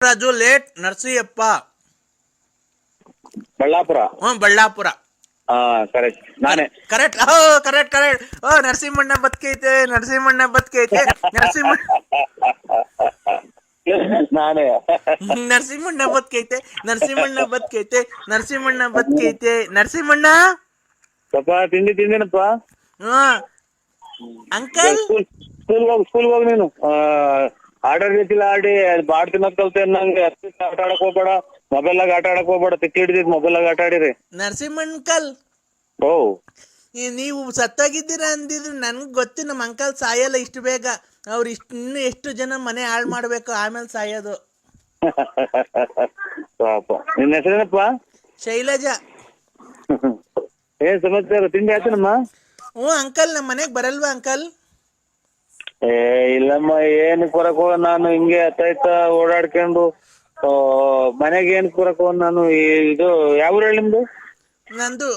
Raju late Narasiyappa. Ballapura. Ballapura. Correct ನಾನೇ. Correct correct correct. ನರಸಿಂಹಣ್ಣ ಬದುಕೈತೆ, ನರಸಿಂಹಣ್ಣ ಬದುಕೈತೆ, ನಾನೇ. ನರಸಿಂಹಣ್ಣ ಬದುಕೈತೆ, ನರಸಿಂಹಣ್ಣ ಬದುಕೈತೆ, ನರಸಿಂಹಣ್ಣ ಬದುಕೈತೆ, ನರಸಿಂಹಣ್ಣ. ಸ್ವಲ್ಪ ತಿಂಡಿ ತಿಂದಿನಪ್ಪ. ಅಂಕಲ್ ಸ್ಕೂಲ್ ಹೋಗಿ ನೀನು. ಆರ್ಡರ್ ರೀತಿಲಿ ಆಡಿ ಬಾಡ್ ತಿನ್ನಕ್ ಕಲ್ತೆ ನಂಗೆ. ಆಟ ಆಡಕ್ ಹೋಗ್ಬೇಡ, ಮೊಬೈಲಾಗ ಆಟ ಆಡಕ್ ಹೋಗ್ಬೇಡ. ತಿಕ್ಕಿ ಹಿಡಿದಿದ್ ಮೊಬೈಲಾಗ ಆಟ ಆಡಿರಿ. ನರಸಿಂಹಣ್ಣ ಅಂಕಲ್, ಓ ನೀವು ಸತ್ತಾಗಿದ್ದೀರಾ ಅಂದಿದ್ರು ನನ್ಗೆ ಗೊತ್ತು. ನಮ್ಮ ಅಂಕಲ್ ಸಾಯಲ್ಲ ಇಷ್ಟು ಬೇಗ. ಅವ್ರು ಇನ್ನು ಎಷ್ಟು ಜನ ಮನೆ ಹಾಳು ಮಾಡ್ಬೇಕು ಆಮೇಲೆ ಸಾಯೋದು. ಪಾಪ. ನಿನ್ನ ಹೆಸರೇನಪ್ಪ? ಶೈಲಜಾ. ಏನ್ ಸಮಾಚಾರ? ತಿಂಡಿ ಆಯ್ತನಮ್ಮ? ಅಂಕಲ್ ನಮ್ಮ ಮನೆಗೆ ಬರಲ್ವಾ ಅಂಕಲ್? ಇಲ್ಲಮ್ಮ, ಏನಕ್ಕೆ ಬರಕ್ ಹೋಗ. ನಾನು ಹಿಂಗೆ ಅತ್ತ ಓಡಾಡ್ಕೊಂಡು ಮನೆಗೆ ಏನಕ್ಕೆ ಬರಕ್ ಹೋಗ ನಾನು. ಇದು ಯಾವ ಊರು ಹೇಳಿ ನಿಮ್ದು? ನಂದು